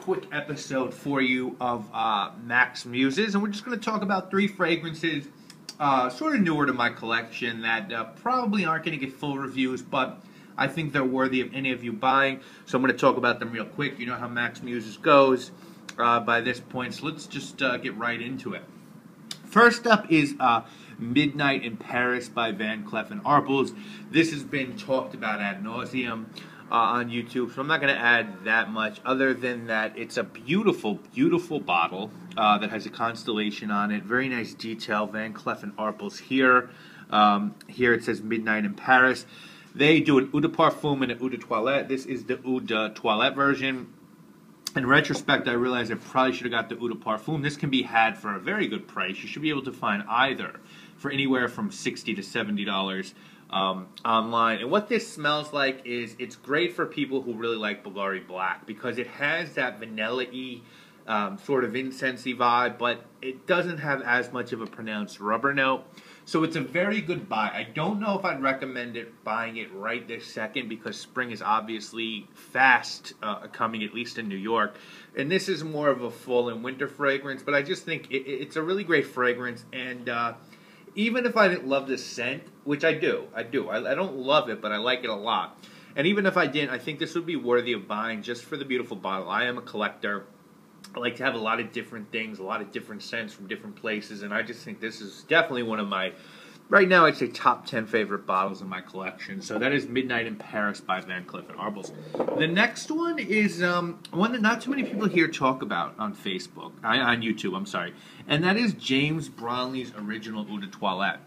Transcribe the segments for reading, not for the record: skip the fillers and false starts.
quick episode for you of Muses, and we're just going to talk about 3 fragrances, sort of newer to my collection that probably aren't going to get full reviews, but I think they're worthy of any of you buying. So I'm going to talk about them real quick. You know how Muses goes by this point, so let's just get right into it. First up is Midnight in Paris by Van Cleef and Arpels. This has been talked about ad nauseum on YouTube, so I'm not going to add that much other than that it's a beautiful, beautiful bottle that has a constellation on it. Very nice detail. Van Cleef and Arpels here. Here it says Midnight in Paris. They do an Eau de Parfum and an Eau de Toilette. This is the Eau de Toilette version. In retrospect, I realized I probably should have got the Eau de Parfum. This can be had for a very good price. You should be able to find either for anywhere from $60 to $70 online. And what this smells like is it's great for people who really like Bulgari Black because it has that vanilla-y sort of incensey vibe, but it doesn't have as much of a pronounced rubber note. So it's a very good buy. I don't know if I'd recommend buying it right this second because spring is obviously fast coming, at least in New York. And this is more of a fall and winter fragrance, but I just think it's a really great fragrance. And even if I didn't love this scent, which I do. I don't love it, but I like it a lot. And even if I didn't, I think this would be worthy of buying just for the beautiful bottle. I am a collector. I like to have a lot of different things, a lot of different scents from different places, and I just think this is definitely one of my, right now I'd say top 10 favorite bottles in my collection. So that is Midnight in Paris by Van Cleef and Arpels. The next one is one that not too many people here talk about on Facebook, on YouTube, I'm sorry, and that is James Bronnley's original Eau de Toilette.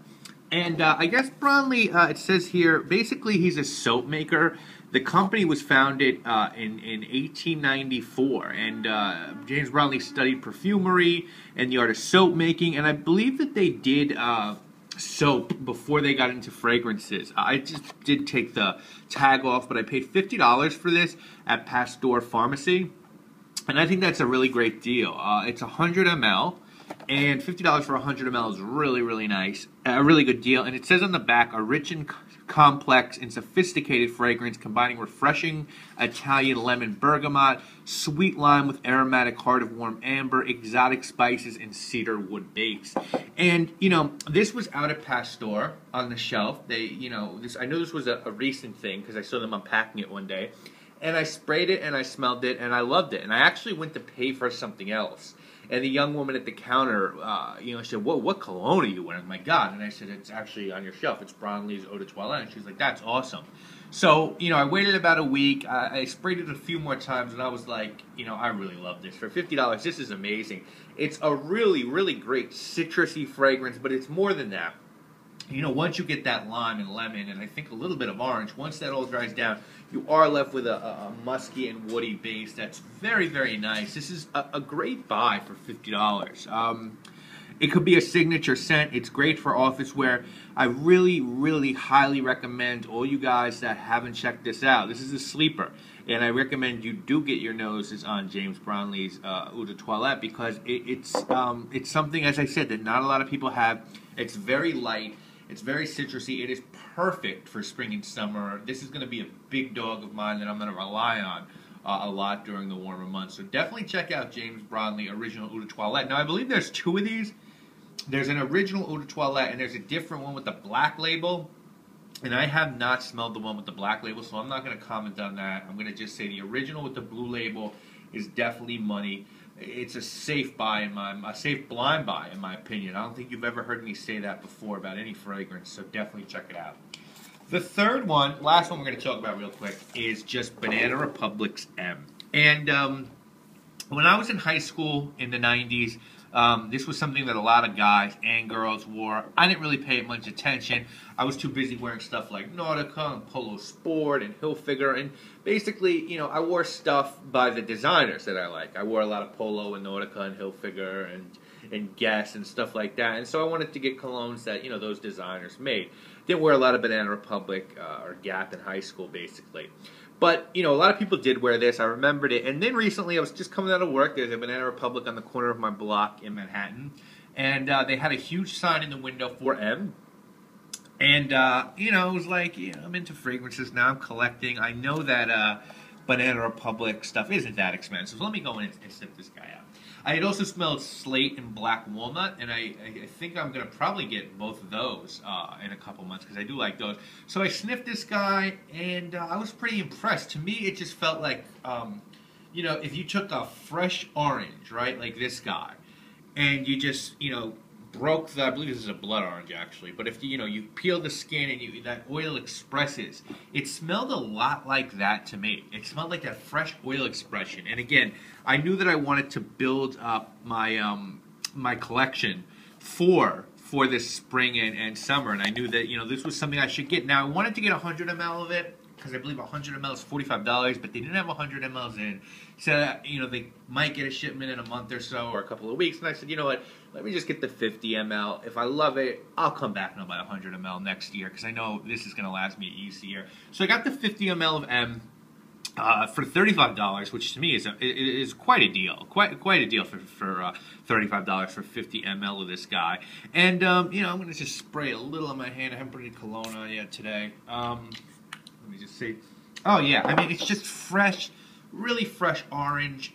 And I guess Bromley, it says here, basically he's a soap maker. The company was founded in 1894, and James Bronnley studied perfumery and the art of soap making, and I believe that they did soap before they got into fragrances. I just did take the tag off, but I paid $50 for this at Pasteur Pharmacy, and I think that's a really great deal. It's 100 ml. And $50 for 100 ml is really, really nice. A really good deal. And it says on the back, a rich and complex and sophisticated fragrance combining refreshing Italian lemon bergamot, sweet lime with aromatic heart of warm amber, exotic spices, and cedar wood base. And, you know, this was out at Pasteur on the shelf. They, you know, I know this was a recent thing because I saw them unpacking it one day. And I sprayed it and I smelled it and I loved it. And I actually went to pay for something else. And the young woman at the counter, you know, said, what cologne are you wearing? My God. And I said, it's actually on your shelf. It's Bronnley's Eau de Toilette. And she's like, that's awesome. So, you know, I waited about a week. I sprayed it a few more times, and I was like, you know, I really love this. For $50, this is amazing. It's a really, really great citrusy fragrance, but it's more than that. You know, once you get that lime and lemon, and I think a little bit of orange, once that all dries down, you are left with a musky and woody base that's very, very nice. This is a great buy for $50. It could be a signature scent. It's great for office wear. I really, really highly recommend all you guys that haven't checked this out. This is a sleeper, and I recommend you do get your noses on James Bronnley's Eau de Toilette because it's something, as I said, that not a lot of people have. It's very light. It's very citrusy. It is perfect for spring and summer. This is going to be a big dog of mine that I'm going to rely on a lot during the warmer months. So definitely check out James Bronnley Original Eau de Toilette. Now, I believe there's 2 of these. There's an original Eau de Toilette, and there's a different one with the black label. And I have not smelled the one with the black label, so I'm not going to comment on that. I'm going to just say the original with the blue label is definitely money. It's a safe buy a safe blind buy in my opinion. I don't think you've ever heard me say that before about any fragrance, so definitely check it out. The third one, last one we're going to talk about real quick, is just Banana Republic's M. And when I was in high school in the 90s, this was something that a lot of guys and girls wore. I didn't really pay it much attention. I was too busy wearing stuff like Nautica and Polo Sport and Hilfiger. And basically, you know, I wore stuff by the designers that I like. I wore a lot of Polo and Nautica and Hilfiger and Guess and stuff like that. And so I wanted to get colognes that, you know, those designers made. Didn't wear a lot of Banana Republic or Gap in high school, basically. But, you know, a lot of people did wear this. I remembered it. And then recently, I was just coming out of work. There's a Banana Republic on the corner of my block in Manhattan. And they had a huge sign in the window for M. And, you know, it was like, you know, I'm into fragrances now. I'm collecting. I know that Banana Republic stuff isn't that expensive. So let me go in and sniff this guy out. I had also smelled slate and black walnut, and I think I'm going to probably get both of those in a couple months because I do like those. So I sniffed this guy, and I was pretty impressed. To me, it just felt like, you know, if you took a fresh orange, right, like this guy, and you just, you know, broke the, I believe this is a blood orange actually, but if you know, you peel the skin and that oil expresses, it smelled a lot like that to me. It smelled like that fresh oil expression. And again, I knew that I wanted to build up my my collection for this spring and summer, and I knew that, you know, this was something I should get. Now I wanted to get 100 ml of it because I believe 100 ml is $45, but they didn't have 100 mls in. So, you know, they might get a shipment in a month or so or a couple of weeks. And I said, you know what, let me just get the 50 ml. If I love it, I'll come back and I'll buy 100 ml next year because I know this is going to last me a year. So I got the 50 ml of M for $35, which to me is quite a deal. Quite a deal for $35 for 50 ml of this guy. And, you know, I'm going to just spray a little on my hand. I haven't put any cologne on yet today. Let me just see. Oh, yeah. I mean, it's just fresh, really fresh orange.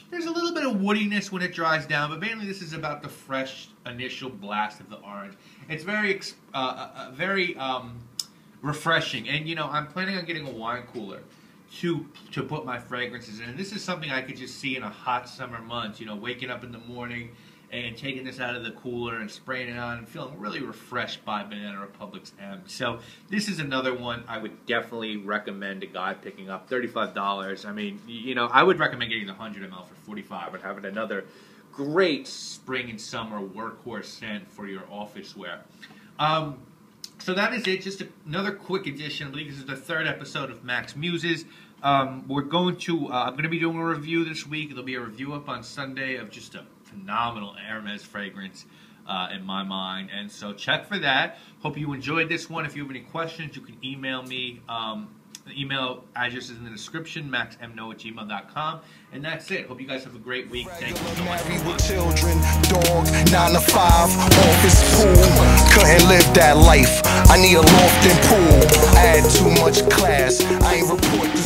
There's a little bit of woodiness when it dries down, but mainly this is about the fresh initial blast of the orange. It's very, very refreshing. And, you know, I'm planning on getting a wine cooler to put my fragrances in. And this is something I could just see in a hot summer month, you know, waking up in the morning and taking this out of the cooler and spraying it on and feeling really refreshed by Banana Republic's M. So this is another one I would definitely recommend a guy picking up. $35. I mean, you know, I would recommend getting the 100 ml for $45, but having another great spring and summer workhorse scent for your office wear. So that is it. Just another quick edition. I believe this is the third episode of Max Muses. We're going to, I'm going to be doing a review this week. There'll be a review up on Sunday of just a phenomenal Hermes fragrance in my mind, and so check for that. Hope you enjoyed this one. If you have any questions, you can email me. The email address is in the description, maxmknow@gmail.com, and that's it. Hope you guys have a great week. Thank you so much. Married with children, dog, 9 to 5, office pool. Couldn't live that life. I need a loft and pool. I had too much class. I ain't report to